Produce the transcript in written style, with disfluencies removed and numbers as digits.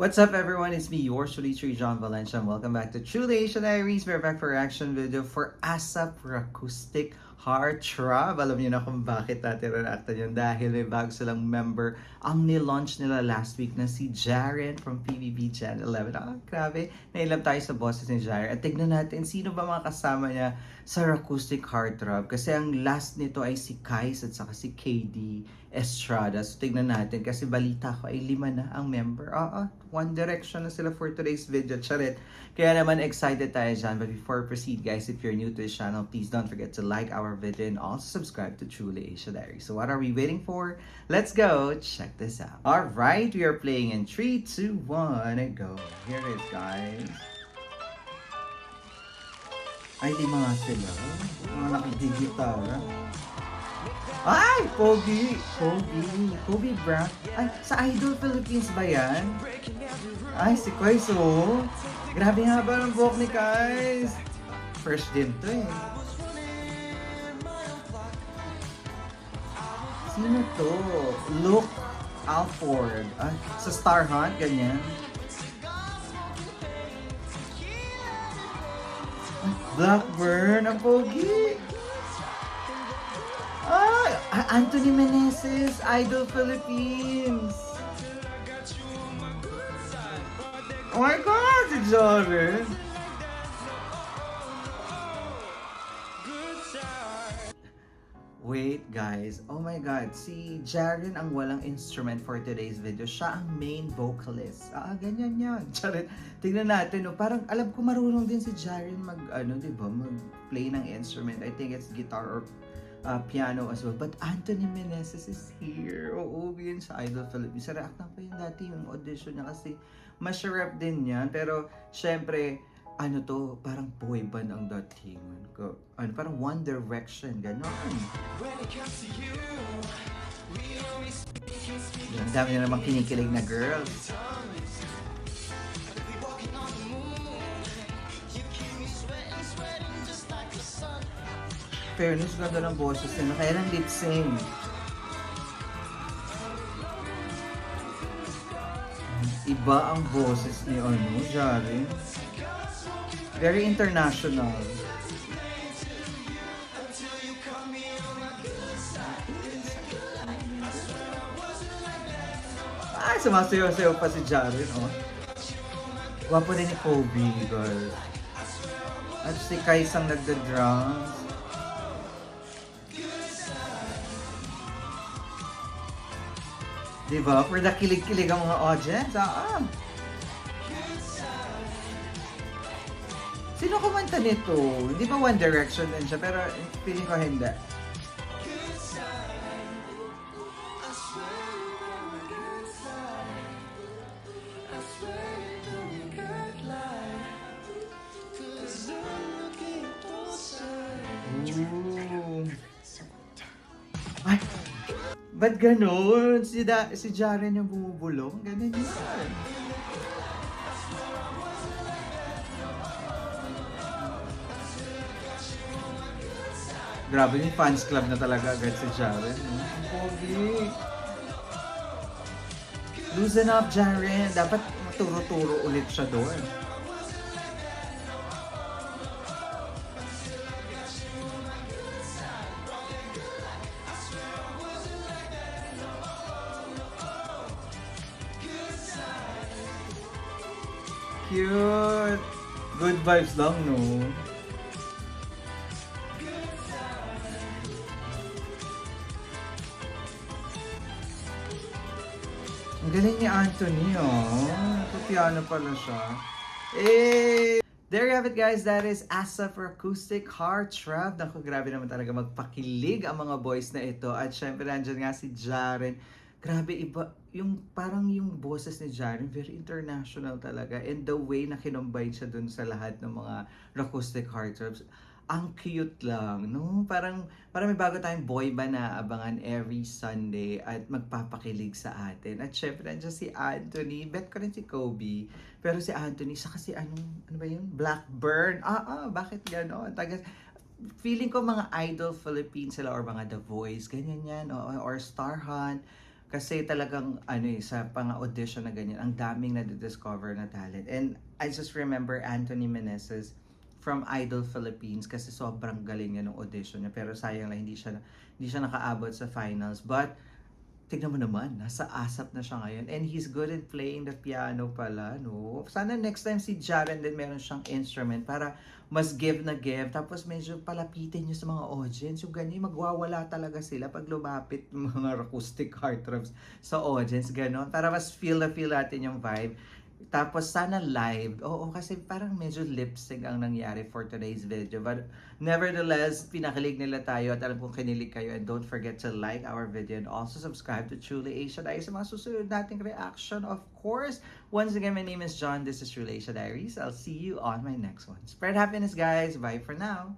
What's up everyone? It's me, yours truly, John Valencia, and welcome back to Truly Asian Diaries. We're back for a reaction video for ASAP Acoustic Heartthrob. Alam niyo na kung bakit natin reactan yun dahil may bago silang member ang nilaunch nila last week na si Jaren from PBB Channel 11. Grabe, nailap tayo sa boses ni Jaren. At tignan natin sino ba mga kasama niya sa Acoustic Heartthrob. Kasi ang last nito ay si Kais at saka si KD Estrada. So tignan natin kasi balita ko ay 5 na ang member. One Direction na sila for today's video. Charit. Kaya naman excited tayo dyan. But before we proceed guys, if you're new to this channel, please don't forget to like our video and also subscribe to Truly Asia Diaries. So what are we waiting for? Let's go check this out. Alright, we are playing in 3, 2, 1, and go. Here it is guys. Ay, di mga sila. Mga nakigigitara. Ay! Pogi! Pogi Brown. Ay, sa Idol Philippines ba yan? Ay, si Kais oh. Grabe nga ba ng buhok ni Kais? First din to eh. Sino to? Luke Alford. Ay, sa Star Hunt, ganyan. Ay, Blackburn, ang pogi. Ay, Anthony Meneses, Idol Philippines. Oh my God, si Jaren. Wait guys, oh my God, si Jaren ang walang instrument for today's video. Siya ang main vocalist. Ganyan yan. Jaren, tignan natin, no? Parang alam ko marunong din si Jaren mag-play ng instrument. I think it's guitar or piano as well. But Anthony Meneses is here. Oo, yun sa Idol Philippines. Reactan ko yun dati yung audition niya kasi masarap din yan. Pero syempre, parang boy band ang dating. Parang One Direction, gano'n. Ang dami na namang kinikilig na girls. Fairness, ganda ng boses nila. Kaya ng lip sync. Iba ang boses ni Jaren. Very international. Ay, sumasayaw-sayaw pa si Jaren, oh. Gwapo din ni Kobe, girl. At si Kais ang nagda-drums. Diba? For the kilig-kilig ang mga audience. Sino kumanta nito? Hindi ba One Direction din siya? Pero feeling ko hindi. Ay! Ba't ganun? Si Jaren yung bumubulong? Ganun yan. Grabe yung fans club na talaga agad si Jaren. Ang pogi. Loosen up, Jaren. Dapat maturo-turo ulit siya doon. Cute! Good vibes lang, no? Ang galing ni Anthony, oh. Piano pala siya. There you have it guys, that is ASAP Acoustic Heartthrob. Naku, grabe naman talaga magpakilig ang mga boys na ito. At syempre nandyan nga si Jaren. Grabe, iba, parang yung boses ni Jaren, very international talaga. And the way na kinombine siya dun sa lahat ng mga Acoustic Heartthrobs, ang cute lang, no? Parang may bago tayong boy band na abangan every Sunday at magpapakilig sa atin. At syempre, nandiyan si Anthony, bet ko rin si Kobe. Pero si Anthony, saka si ano ba yun? Blackburn. Bakit gano'n? Feeling ko mga Idol Philippines sila or mga The Voice, ganyan yan. Or Star Hunt. Kasi talagang sa pang-audition na ganyan, ang daming na-discover na talent. And I just remember Anthony Meneses from Idol Philippines kasi sobrang galing niya ng audition niya. Pero sayang lang hindi siya nakaabot sa finals. But tignan mo naman, nasa ASAP na siya ngayon. And he's good at playing the piano pala, no? Sana next time si Jaren din meron siyang instrument para mas give na give. Tapos medyo palapitin niyo sa mga audience. Yung ganyan, magwawala talaga sila pag lumapit yung mga acoustic heartthrobs sa audience. Ganon. Para mas feel natin yung vibe. Tapos sana live. Oo, kasi parang medyo lip sync ang nangyari for today's video. But nevertheless, pinakilig nila tayo at alam kong kinilig kayo. And don't forget to like our video and also subscribe to Truly Asia Diaries sa mga susunod nating reaction, of course. Once again, my name is John. This is Truly Asia Diaries. I'll see you on my next one. Spread happiness, guys. Bye for now.